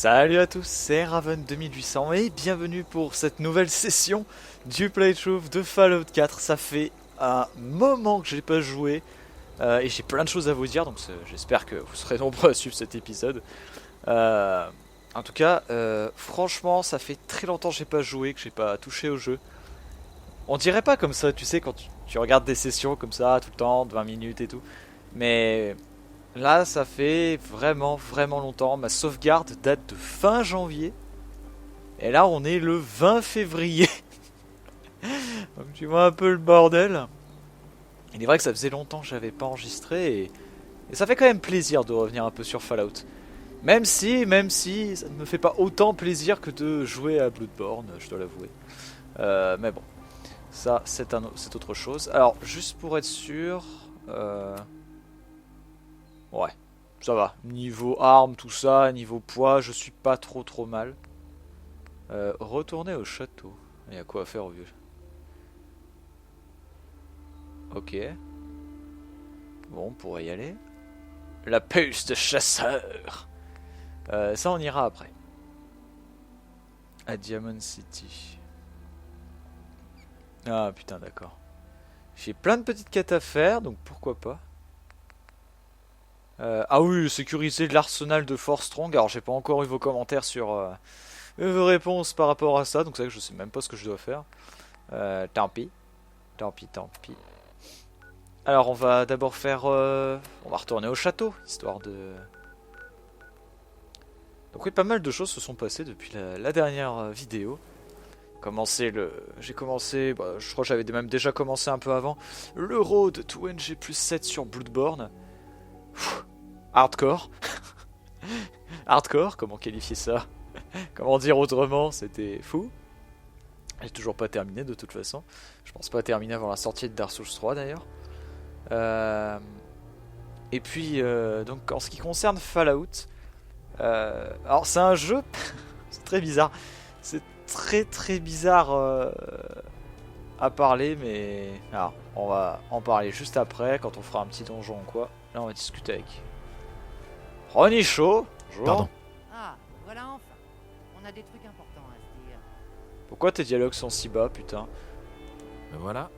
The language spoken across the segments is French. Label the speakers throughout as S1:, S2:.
S1: Salut à tous, c'est Raven 2800 et bienvenue pour cette nouvelle session du playthrough de Fallout 4. Ça fait un moment que j'ai pas joué et j'ai plein de choses à vous dire, donc j'espère que vous serez nombreux à suivre cet épisode. Euh, en tout cas, franchement, ça fait très longtemps que j'ai pas joué, que j'ai pas touché au jeu. On dirait pas comme ça, tu sais, quand tu regardes des sessions comme ça tout le temps, de 20 minutes et tout, mais... Là, ça fait vraiment longtemps. Ma sauvegarde date de fin janvier. Et là, on est le 20 février. Donc tu vois un peu le bordel. Il est vrai que ça faisait longtemps que j'avais pas enregistré. Et ça fait quand même plaisir de revenir un peu sur Fallout. Même si ça ne me fait pas autant plaisir que de jouer à Bloodborne, je dois l'avouer. Mais bon, ça c'est autre chose. Alors, juste pour être sûr... Ouais, ça va. Niveau armes, tout ça, niveau poids, je suis pas trop mal. Retourner au château. Il y a quoi à faire au vieux. Ok. Bon, on pourrait y aller. La puce de chasseur. Ça, on ira après. À Diamond City. Ah, putain, d'accord. J'ai plein de petites quêtes à faire, donc pourquoi pas. Ah oui, sécuriser l'arsenal de Fort Strong. Alors, j'ai pas encore eu vos commentaires sur vos réponses par rapport à ça, donc c'est vrai que je sais même pas ce que je dois faire. Tant pis. Tant pis. Alors, on va d'abord faire... on va retourner au château, histoire de... Donc oui, pas mal de choses se sont passées depuis la dernière vidéo. J'ai commencé... Bah, je crois que j'avais même déjà commencé un peu avant. Le road to NG+7 sur Bloodborne. Pfff, hardcore. Hardcore, comment qualifier ça? Comment dire autrement? C'était fou. J'ai toujours pas terminé de toute façon. Je pense pas terminer avant la sortie de Dark Souls 3 d'ailleurs. Et puis, donc en ce qui concerne Fallout, alors c'est un jeu, c'est très bizarre. C'est très bizarre à parler, mais alors, on va en parler juste après, quand on fera un petit donjon ou quoi. Là, on va discuter avec Ronnie Shaw. Bonjour.
S2: Pardon.
S3: Ah, voilà enfin. On a des trucs importants à se dire.
S1: Pourquoi tes dialogues sont si bas, putain?
S2: Ben voilà.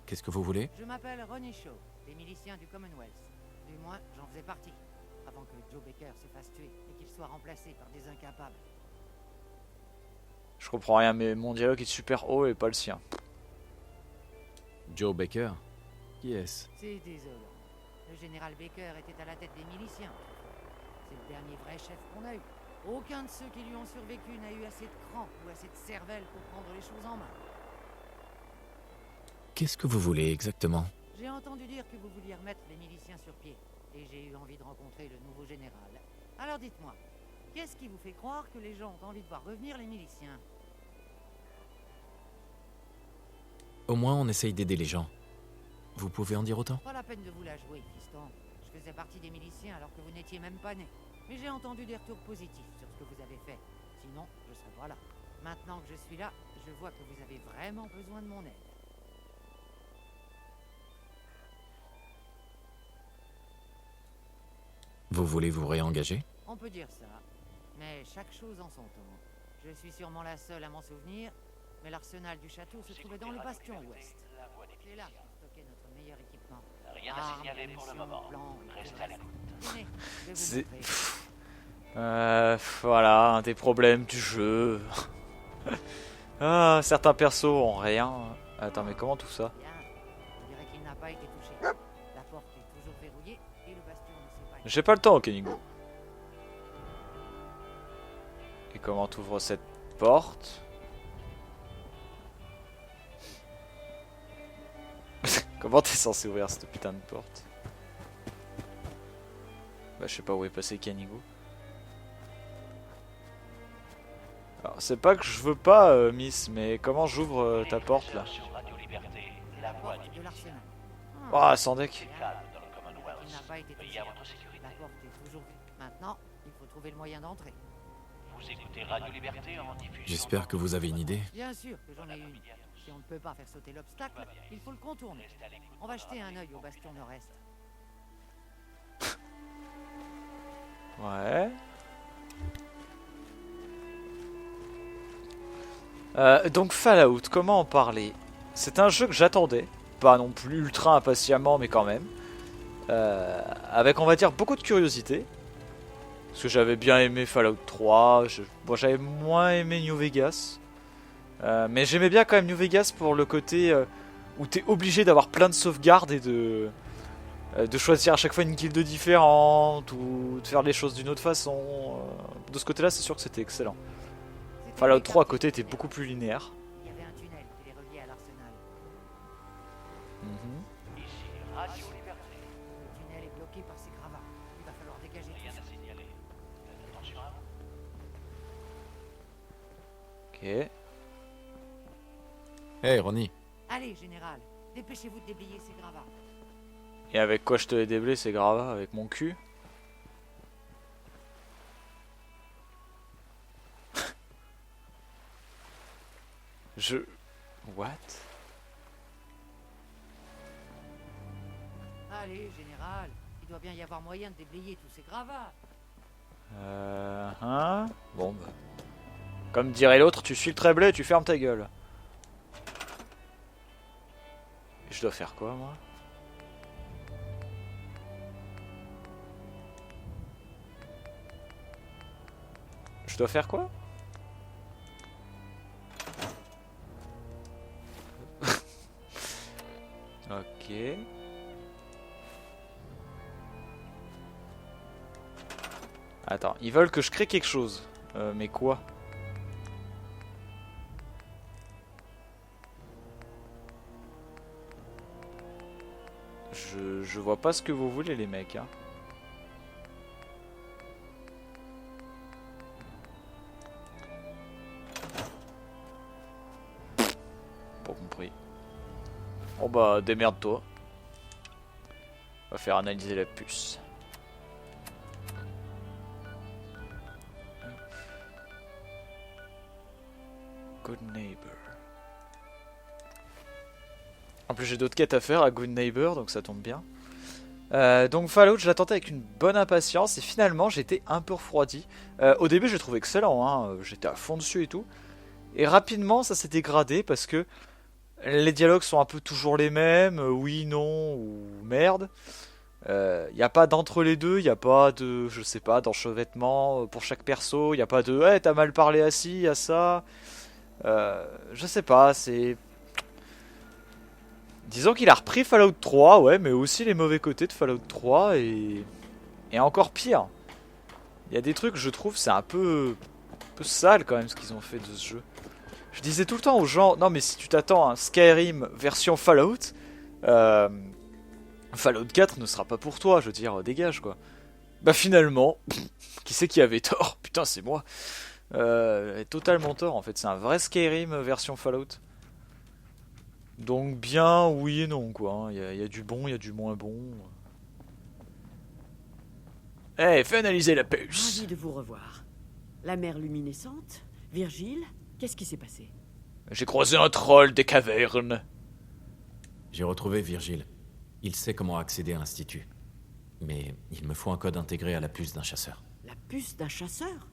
S2: Qu'est-ce que vous voulez?
S3: Je m'appelle Ronnie Shaw, des miliciens du Commonwealth. Du moins, j'en faisais partie. Avant que Joe Baker se fasse tuer et qu'il soit remplacé par des incapables.
S1: Je comprends rien, mais mon dialogue est super haut et pas le sien.
S2: Joe Baker? Qui est-ce?
S3: C'est désolant. Le général Baker était à la tête des miliciens. C'est le dernier vrai chef qu'on a eu. Aucun de ceux qui lui ont survécu n'a eu assez de cran ou assez de cervelle pour prendre les choses en main.
S2: Qu'est-ce que vous voulez exactement?
S3: J'ai entendu dire que vous vouliez remettre les miliciens sur pied, et j'ai eu envie de rencontrer le nouveau général. Alors dites-moi, qu'est-ce qui vous fait croire que les gens ont envie de voir revenir les miliciens?
S2: Au moins on essaye d'aider les gens. Vous pouvez en dire autant?
S3: Pas la peine de vous la jouer, fiston. Je faisais partie des miliciens alors que vous n'étiez même pas né. Mais j'ai entendu des retours positifs sur ce que vous avez fait. Sinon, je serais pas là. Maintenant que je suis là, je vois que vous avez vraiment besoin de mon aide.
S2: Vous voulez vous réengager?
S3: On peut dire ça, mais chaque chose en son temps. Je suis sûrement la seule à m'en souvenir, mais l'arsenal du château se trouvait dans le bastion ouest. C'est là qu'on stockait notre meilleur équipement.
S4: Rien à signaler pour le moment. Restez à l'écoute.
S3: Tenez, je vais vous
S1: C'est...
S3: montrer.
S1: Voilà, un des problèmes du jeu. Ah, certains persos ont rien. Attends, mais comment tout ça?
S3: Bien, on dirait qu'il n'a pas été touché. La porte est toujours verrouillée et le bastion ne s'est pas...
S1: J'ai pas le temps, Kenigo. Et comment t'ouvres cette porte? Comment t'es censé ouvrir cette putain de porte? Bah, je sais pas où est passé Kenigo. Alors, c'est pas que je veux pas, Miss, mais comment j'ouvre ta porte là?
S4: Sur Radio Liberté, la voix
S3: porte
S4: des
S3: de l'arsenal.
S1: Ah, sans deck.
S4: calme dans le
S3: Il
S4: Commonwealth.
S3: n'a pas été touché.
S4: Veillez à votre sécurité.
S3: La porte est toujours vue. Maintenant, il faut trouver le moyen d'entrer.
S4: Vous écoutez Radio Liberté en diffusion.
S2: J'espère que vous avez une idée.
S3: Bien sûr que j'en ai une. Si on ne peut pas faire sauter l'obstacle, il faut le contourner. On va jeter un œil au bastion nord-est.
S1: Ouais. Donc Fallout, comment en parler? C'est un jeu que j'attendais, pas non plus ultra impatiemment, mais quand même. Avec, on va dire, beaucoup de curiosité. Parce que j'avais bien aimé Fallout 3, bon, j'avais moins aimé New Vegas. Mais j'aimais bien quand même New Vegas pour le côté où t'es obligé d'avoir plein de sauvegardes et de choisir à chaque fois une guilde différente ou de faire les choses d'une autre façon. De ce côté-là, c'est sûr que c'était excellent.
S3: C'était
S1: Fallout
S3: les
S1: 3 à
S3: quartiers
S1: côté était
S3: tunnels.
S1: beaucoup plus linéaire.
S3: Il y avait un tunnel qui les reliait à l'arsenal.
S1: Mhm.
S4: Ici, Radio Liberté.
S3: Le tunnel est bloqué par ces gravats. Il va falloir dégager
S4: Rien
S3: tout
S4: à
S3: ça.
S4: signaler. Faites attention à vous.
S1: Ok.
S2: Hey, Ronnie.
S3: Allez, général, dépêchez-vous de déblayer ces gravats.
S1: Et avec quoi je te les déblai, c'est grave, avec mon cul. Je... What?
S3: Allez, général, il doit bien y avoir moyen de déblayer tous ces gravats.
S1: Hein? Bon bah... Comme dirait l'autre, tu suis le tréblé, tu fermes ta gueule. Et je dois faire quoi, moi? Je dois faire quoi? Ok. Attends, ils veulent que je crée quelque chose. Mais quoi? Je vois pas ce que vous voulez, les mecs, hein. Pas compris. Bon bah, démerde-toi. On va faire analyser la puce. Good Neighbor. En plus j'ai d'autres quêtes à faire à Good Neighbor, donc ça tombe bien. Donc Fallout, je l'attendais avec une bonne impatience et finalement j'étais un peu refroidi. Au début je le trouvais excellent, hein, j'étais à fond dessus et tout. Et rapidement ça s'est dégradé parce que les dialogues sont un peu toujours les mêmes, oui, non ou merde. Il n'y a pas d'entre les deux, il n'y a pas de, je sais pas, d'enchevêtrement pour chaque perso, il n'y a pas de, hey, t'as mal parlé à ci, à ça. Je sais pas, c'est... Disons qu'il a repris Fallout 3, ouais, mais aussi les mauvais côtés de Fallout 3 et encore pire. Il y a des trucs, je trouve, c'est un peu sale quand même ce qu'ils ont fait de ce jeu. Je disais tout le temps aux gens, non mais si tu t'attends à un Skyrim version Fallout, Fallout 4 ne sera pas pour toi, je veux dire, dégage quoi. Bah finalement, qui c'est qui avait tort? Putain, c'est moi. Totalement tort en fait, c'est un vrai Skyrim version Fallout. Donc bien, oui et non quoi, il y a du bon, il y a du moins bon. Eh, fais analyser la puce.
S5: Ravi de vous revoir. La mer luminescente, Virgile, qu'est-ce qui s'est passé?
S1: J'ai croisé un troll des cavernes.
S2: J'ai retrouvé Virgile. Il sait comment accéder à l'Institut. Mais il me faut un code intégré à la puce d'un chasseur.
S5: La puce d'un chasseur?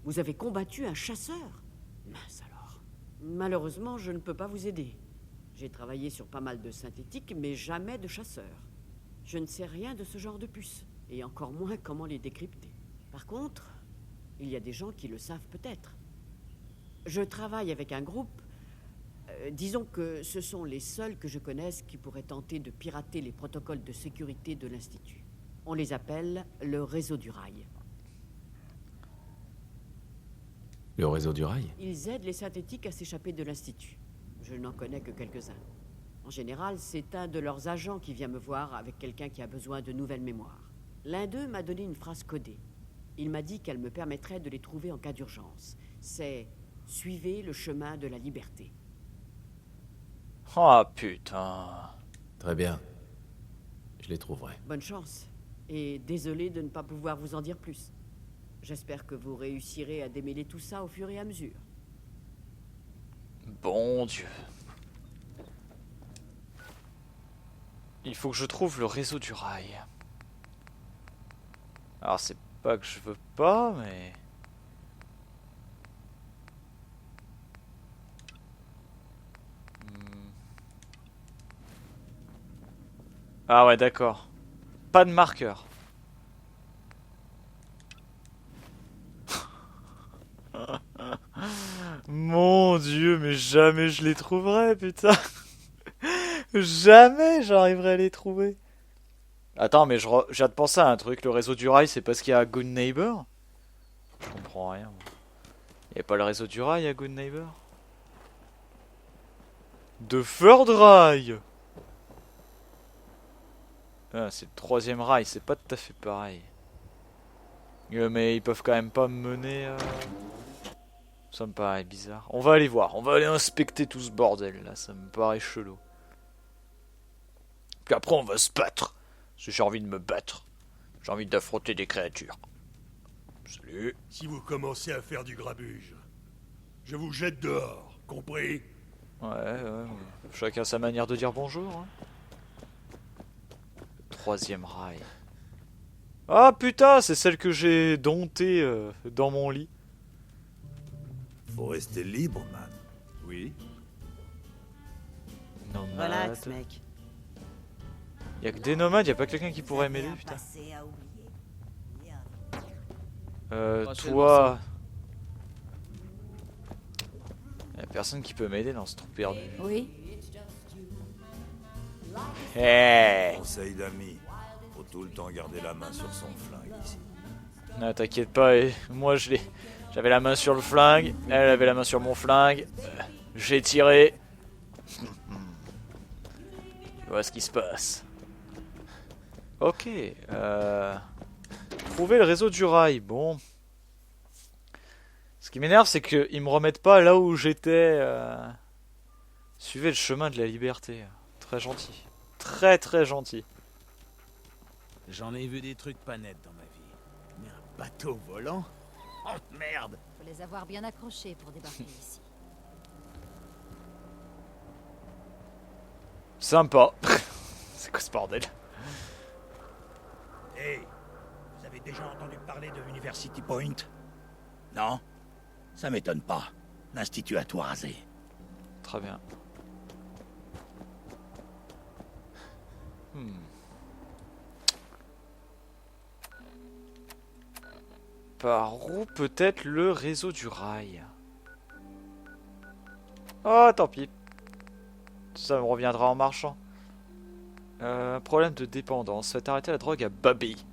S5: Vous avez combattu un chasseur? Mince alors. Malheureusement, je ne peux pas vous aider. J'ai travaillé sur pas mal de synthétiques, mais jamais de chasseurs. Je ne sais rien de ce genre de puces, et encore moins comment les décrypter. Par contre, il y a des gens qui le savent peut-être. Je travaille avec un groupe. Disons que ce sont les seuls que je connaisse qui pourraient tenter de pirater les protocoles de sécurité de l'Institut. On les appelle le réseau du rail.
S2: Le réseau du rail?
S5: Ils aident les synthétiques à s'échapper de l'Institut. Je n'en connais que quelques-uns. En général, c'est un de leurs agents qui vient me voir avec quelqu'un qui a besoin de nouvelles mémoires. L'un d'eux m'a donné une phrase codée. Il m'a dit qu'elle me permettrait de les trouver en cas d'urgence. C'est « Suivez le chemin de la liberté ».
S1: Oh putain.
S2: Très bien. Je les trouverai.
S5: Bonne chance. Et désolé de ne pas pouvoir vous en dire plus. J'espère que vous réussirez à démêler tout ça au fur et à mesure.
S1: Bon Dieu. Il faut que je trouve le réseau du rail. Alors c'est pas que je veux pas, mais... Ah ouais, d'accord. Pas de marqueur. Mon Dieu, mais jamais je les trouverai, putain. Jamais j'arriverai à les trouver. Attends, mais je viens de penser à un truc. Le réseau du rail, c'est parce qu'il y a Good Neighbor? Je comprends rien. Il n'y a pas le réseau du rail à Good Neighbor? De Third Rail. Ah, c'est le 3ème rail, c'est pas tout à fait pareil. Mais ils peuvent quand même pas me mener... Ça me paraît bizarre. On va aller voir, on va aller inspecter tout ce bordel là, ça me paraît chelou. Puis après on va se battre. Parce que j'ai envie de me battre. J'ai envie d'affronter des créatures. Salut.
S6: Si vous commencez à faire du grabuge, je vous jette dehors, compris?
S1: Ouais, chacun sa manière de dire bonjour. Hein. 3ème rail. Ah putain, c'est celle que j'ai domptée dans mon lit.
S6: Faut rester libre, man. Oui.
S1: Nomade.
S7: Relax, mec.
S1: Y'a que des nomades, y'a pas quelqu'un qui pourrait m'aider, putain. Toi... Y'a personne qui peut m'aider dans ce trou perdu.
S7: Oui.
S1: Hey.
S6: Conseil d'amis. Faut tout le temps garder la main sur son flingue ici.
S1: Non, t'inquiète pas, moi j'avais la main sur le flingue, elle avait la main sur mon flingue, j'ai tiré. Tu vois ce qui se passe. Ok, trouver le réseau du rail, bon. Ce qui m'énerve, c'est qu'ils me remettent pas là où j'étais. Suivez le chemin de la liberté. Très gentil. Très très gentil.
S8: J'en ai vu des trucs pas nets dans ma vie. Mais un bateau volant? Oh merde!
S7: Faut les avoir bien accrochés pour débarquer ici.
S1: Sympa. C'est quoi ce bordel?
S6: Hey, vous avez déjà entendu parler de University Point? Non? Ça m'étonne pas. L'Institut a tout rasé.
S1: Très bien. Par où peut-être le réseau du rail? Oh, tant pis. Ça me reviendra en marchant. Problème de dépendance. Faites arrêter la drogue à Bobby.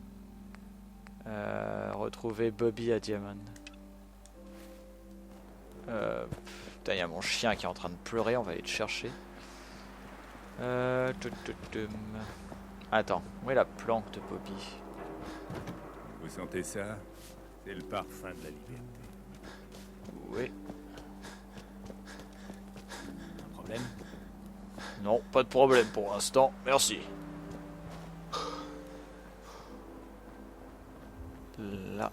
S1: Retrouver Bobby à Diamond. Putain, il y a mon chien qui est en train de pleurer. On va aller le chercher. Attends, où est la planque de Bobby?
S9: Vous sentez ça? C'est le parfum de la liberté.
S1: Oui.
S8: Un problème?
S1: Non, pas de problème pour l'instant. Merci. Là.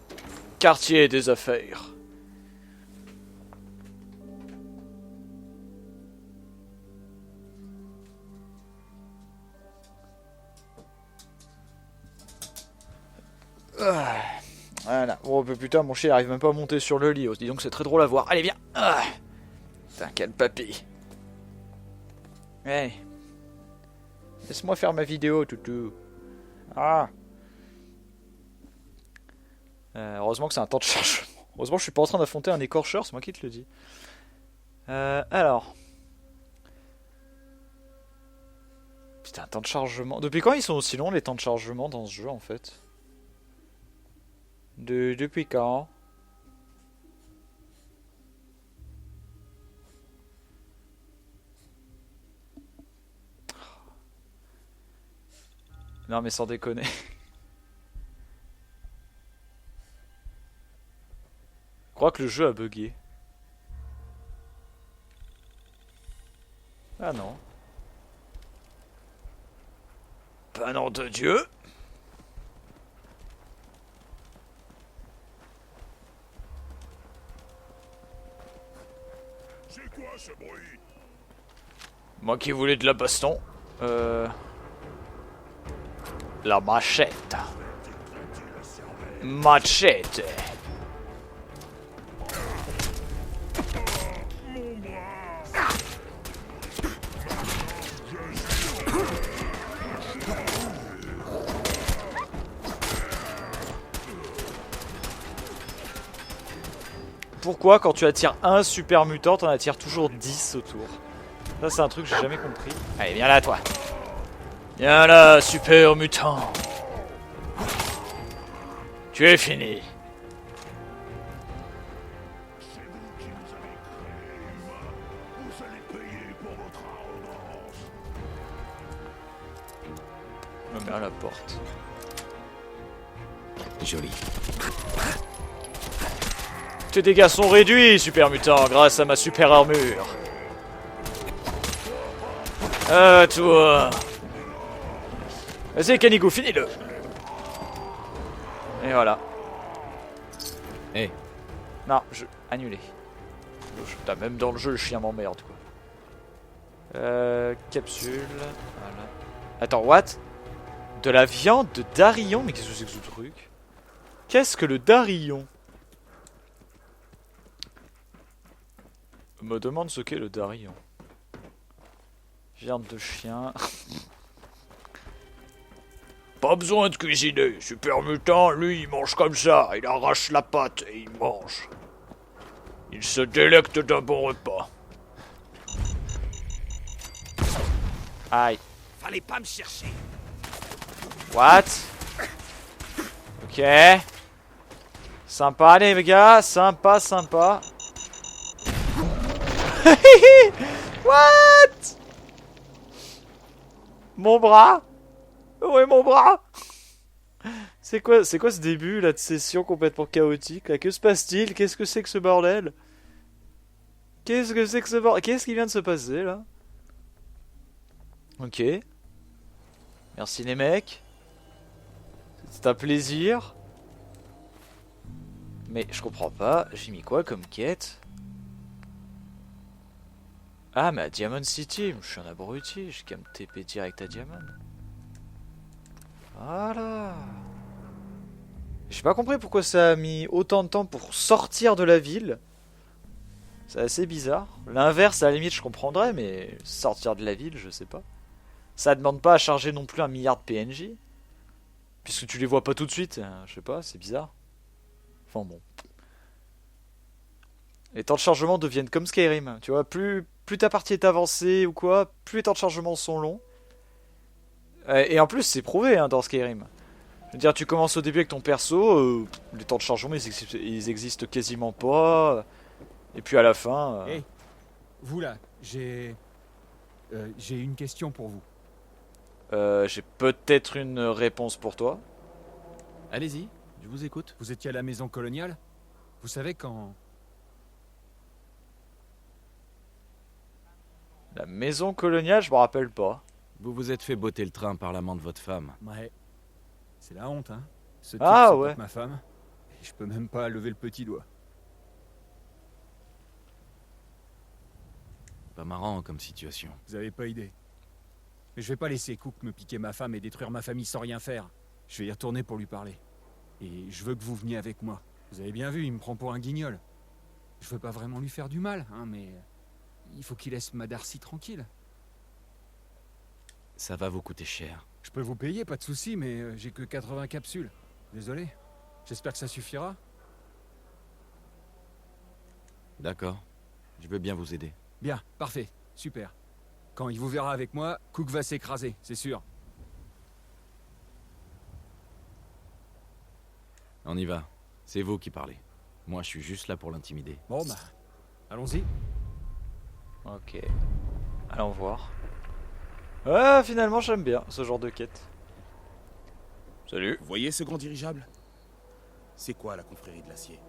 S1: Quartier des affaires. Voilà. Oh putain, mon chien arrive même pas à monter sur le lit. Dis donc c'est très drôle à voir. Allez viens. Putain, quel papy. Hey. Laisse-moi faire ma vidéo, toutou. Ah. Heureusement que c'est un temps de chargement. Heureusement que je suis pas en train d'affronter un écorcheur, c'est moi qui te le dis. Alors. Putain, temps de chargement. Depuis quand ils sont aussi longs les temps de chargement dans ce jeu en fait? Depuis quand? Non mais sans déconner. Je crois que le jeu a bugué. Ah non. Pas nom de Dieu.
S6: C'est quoi ce bruit?
S1: Moi qui voulais de la baston. La machette. Machette. pourquoi quand tu attires un super mutant, t'en attires toujours 10 autour. Ça c'est un truc que j'ai jamais compris. Allez, viens là toi. Viens là, super mutant. Tu es fini. Je me mets à la porte.
S2: Joli.
S1: Tes dégâts sont réduits, super mutant, grâce à ma super armure. Ah, toi. Vas-y, Canigo, finis-le. Et voilà.
S2: Hé,
S1: Non, annulé. Putain, même dans le jeu, le chien m'emmerde, quoi. Capsule. Voilà. Attends, what? De la viande de Darillon? Mais qu'est-ce que c'est que ce truc? Qu'est-ce que le Darillon? Me demande ce qu'est le Darillon. Viande de chien. Pas besoin de cuisiner. Super mutant, lui, il mange comme ça. Il arrache la pâte et il mange. Il se délecte d'un bon repas. Aïe.
S8: Fallait pas me chercher.
S1: What? Ok. Sympa les gars, sympa, sympa. What? Mon bras? Où est mon bras? C'est quoi ce début là de session complètement chaotique là? Que se passe-t-il? Qu'est-ce que c'est que ce bordel? Qu'est-ce que c'est que ce bordel? Qu'est-ce qui vient de se passer là? Ok. Merci les mecs. C'est un plaisir. Mais je comprends pas, j'ai mis quoi comme quête? Ah mais à Diamond City, je suis un abruti, j'ai qu'à me TP direct à Diamond. Voilà. J'ai pas compris pourquoi ça a mis autant de temps pour sortir de la ville. C'est assez bizarre. L'inverse à la limite je comprendrais, mais sortir de la ville je sais pas. Ça demande pas à charger non plus 1 milliard de PNJ. Puisque tu les vois pas tout de suite, je sais pas, c'est bizarre. Enfin bon. Les temps de chargement deviennent comme Skyrim, tu vois, plus ta partie est avancée ou quoi, plus les temps de chargement sont longs. Et en plus c'est prouvé dans Skyrim. Je veux dire, tu commences au début avec ton perso, les temps de chargement ils existent quasiment pas. Et puis à la fin...
S10: Hey, vous là, j'ai une question pour vous.
S1: j'ai peut-être une réponse pour toi.
S2: allez-y, je vous écoute.
S10: Vous étiez à la maison coloniale? Vous savez quand...
S1: La maison coloniale, je me rappelle pas.
S2: Vous vous êtes fait botter le train par l'amant de votre femme.
S10: Ouais. C'est la honte, hein. Ce type
S1: Ah,
S10: c'est
S1: ouais.
S10: ma femme. Et je peux même pas lever le petit doigt.
S2: Pas marrant comme situation.
S10: Vous avez pas idée. Mais je vais pas laisser Cook me piquer ma femme et détruire ma famille sans rien faire. Je vais y retourner pour lui parler. Et je veux que vous veniez avec moi. Vous avez bien vu, il me prend pour un guignol. Je veux pas vraiment lui faire du mal, hein, mais... il faut qu'il laisse ma Darcy tranquille.
S2: Ça va vous coûter cher.
S10: Je peux vous payer, pas de souci, mais j'ai que 80 capsules. Désolé. J'espère que ça suffira.
S2: D'accord. Je veux bien vous aider.
S10: Bien, parfait, super. Quand il vous verra avec moi, Cook va s'écraser, c'est sûr.
S2: On y va. C'est vous qui parlez. Moi, je suis juste là pour l'intimider.
S10: Bon bah, allons-y.
S1: Ok. Allons voir. Ouais, finalement j'aime bien ce genre de quête. Salut.
S8: Vous voyez ce grand dirigeable? C'est quoi la confrérie de l'acier?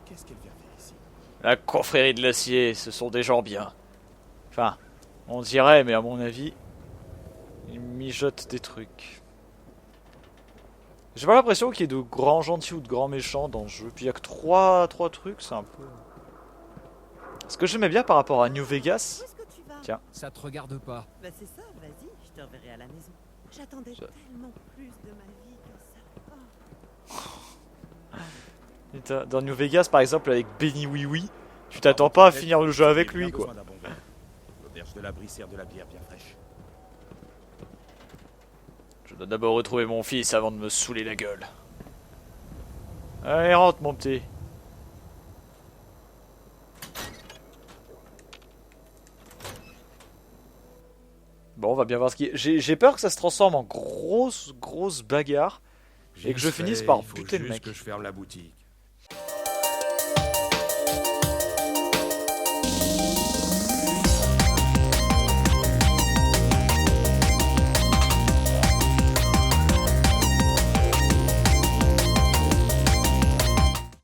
S8: Qu'est-ce qu'elle vient faire ici?
S1: La confrérie de l'acier, ce sont des gens bien. Enfin, on dirait, mais à mon avis, ils mijotent des trucs. J'ai pas l'impression qu'il y ait de grands gentils ou de grands méchants dans le jeu. Puis il y a que trois trucs, c'est un peu... Ce que j'aimais bien par rapport à New Vegas...
S11: Où est-ce que tu vas?
S1: Tiens.
S10: Ça te regarde pas.
S11: Bah c'est ça, vas-y, je te reverrai à la maison. J'attendais tellement plus de ma vie que ça. Oh.
S1: Et dans New Vegas, par exemple, avec Benny Oui Oui, tu t'attends pas à finir le jeu avec lui, quoi.
S8: L'auberge de l'abri sert de la bière bien fraîche.
S1: Je dois d'abord retrouver mon fils avant de me saouler la gueule. Allez, rentre, mon petit. Bon, on va bien voir ce qui... J'ai peur que ça se transforme en grosse bagarre et que je finisse par buter le mec.
S8: que je ferme la boutique.